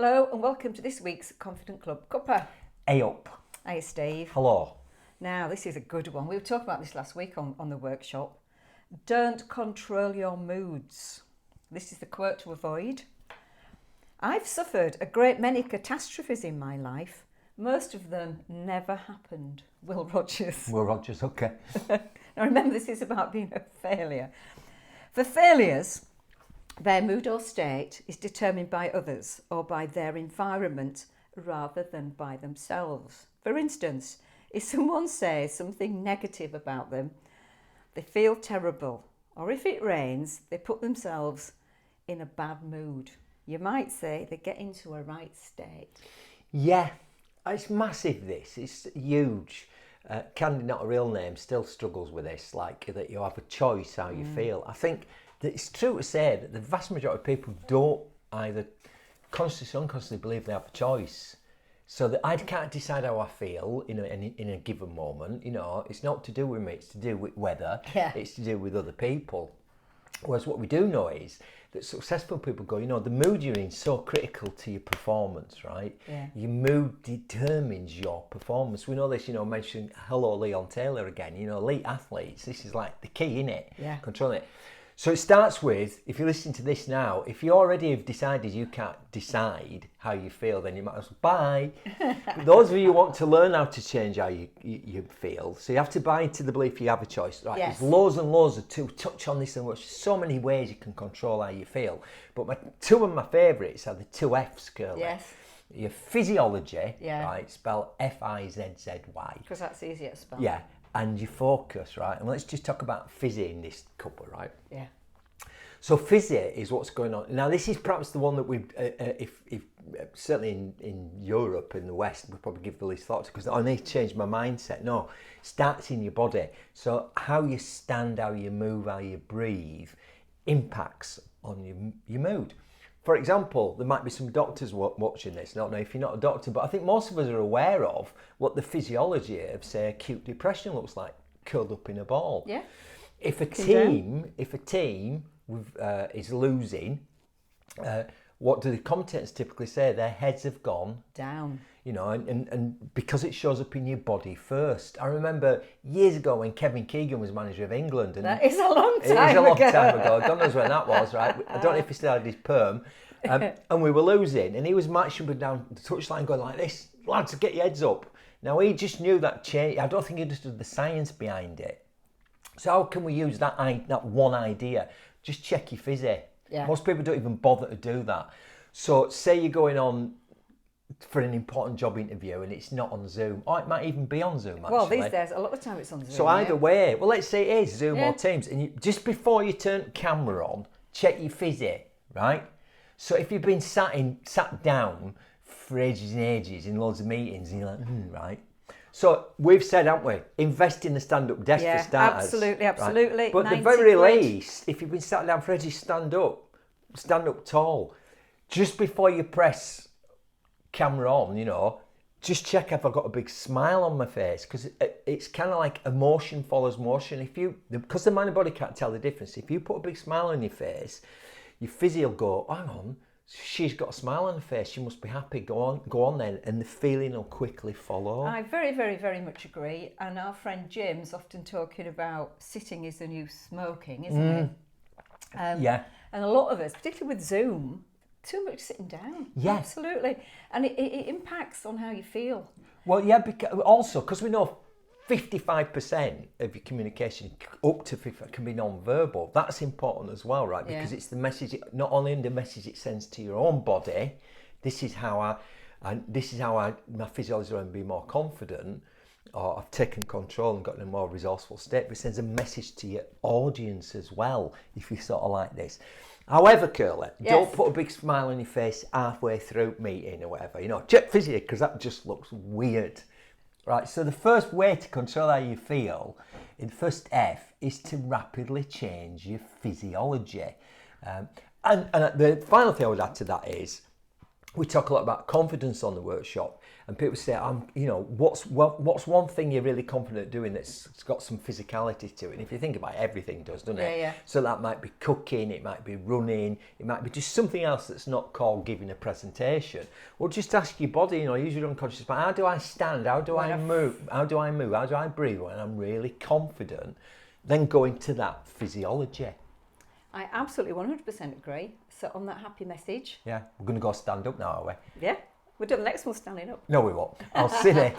Hello and welcome to this week's Confident Club Cuppa. Hey up. Hiya Steve. Hello. Now this is a good one. We were talking about this last week on the workshop. Don't control your moods. This is the quote to avoid. I've suffered a great many catastrophes in my life. Most of them never happened. Will Rogers. Will Rogers, okay. Now remember, this is about being a failure. For failures, their mood or state is determined by others or by their environment rather than by themselves. For instance, if someone says something negative about them, they feel terrible. Or if it rains, they put themselves in a bad mood. You might say they get into a right state. Yeah, it's massive this. It's huge. Candy, not a real name, still struggles with this, like that you have a choice how you feel. I think that it's true to say that the vast majority of people don't either consciously or unconsciously believe they have a choice. So that I can't decide how I feel in a given moment. You know, it's not to do with me, it's to do with weather, it's to do with other people. Whereas what we do know is that successful people go, you know, the mood you're in is so critical to your performance, right? Yeah. Your mood determines your performance. We know this, you know, mention hello Leon Taylor again, you know, elite athletes, this is like the key, innit? Yeah. Controlling it. So it starts with, if you listen to this now, if you already have decided you can't decide how you feel, then you might as well bye. But those of you who want to learn how to change how you feel, so you have to buy into the belief you have a choice. Right? Yes. There's loads and loads of touch on this and watch. So many ways you can control how you feel. But two of my favourites are the two F's, Curly. Yes. Your physiology, Yeah. right, spell F-I-Z-Z-Y. Because that's easier to spell. Yeah. And your focus, right? And let's just talk about physio in this couple, right? Yeah. So physio is what's going on. Now this is perhaps the one that we, if certainly in Europe, in the West, we probably give the least thought to, because I need to change my mindset. No, it starts in your body. So how you stand, how you move, how you breathe impacts on your mood. For example, there might be some doctors watching this. I don't know if you're not a doctor, but I think most of us are aware of what the physiology of, say, acute depression looks like, curled up in a ball. Yeah. If a team is losing, what do the commentators typically say? Their heads have gone Down. you know, and because it shows up in your body first. I remember years ago when Kevin Keegan was manager of England. And That is a long time ago. It was a long time ago. God knows when that was, right? I don't know if he still had his perm. And we were losing, and he was marching down the touchline going like this, lads, get your heads up. Now, he just knew that change. I don't think he understood the science behind it. So how can we use that one idea? Just check your physio. Yeah. Most people don't even bother to do that. So say you're going on for an important job interview and it's not on Zoom, or it might even be on Zoom actually. Well, these days, a lot of the time it's on Zoom. So either way, well, let's say it is Zoom Yeah. or Teams, and just before you turn the camera on, check your physio, right? So if you've been sat down for ages and ages in loads of meetings, and you're like, right? So we've said, haven't we, invest in the stand-up desk for starters. Absolutely. Right? But at the 90 very quid. least, if you've been sat down for ages, stand up tall. Just before you press camera on, you know, just check if I've got a big smile on my face, because it's kind of like emotion follows motion. Because the mind and body can't tell the difference, if you put a big smile on your face, your physio will go, hang on, she's got a smile on her face, she must be happy, go on then, and the feeling will quickly follow. I very, very, very much agree. And our friend Jim's often talking about sitting is the new smoking, isn't it? Yeah. And a lot of us, particularly with Zoom, too much sitting down. Yeah. Absolutely. And it impacts on how you feel. Well, yeah, because we know 55% of your communication, up to 50%, can be non-verbal. That's important as well, right? Because Yeah. it's the message, not only the message it sends to your own body, this is how my physiology is going to be more confident, or I've taken control and got in a more resourceful state, but it sends a message to your audience as well, if you sort of like this. However, Curly, don't put a big smile on your face halfway through meeting or whatever. You know, check physio, because that just looks weird. Right, so the first way to control how you feel, in the first F, is to rapidly change your physiology. And the final thing I would add to that is, we talk a lot about confidence on the workshop, and people say, what's one thing you're really confident at doing that's got some physicality to it? And if you think about it, everything does, doesn't it? Yeah. So that might be cooking, it might be running, it might be just something else that's not called giving a presentation. Or just ask your body, use your unconscious mind, how do I stand? How do I move? How do I breathe when I'm really confident? Then go into that physiology. I absolutely 100% agree. So on that happy message. Yeah, we're going to go stand up now, are we? Yeah, we'll do the next one standing up. No, we won't. I'll sit here.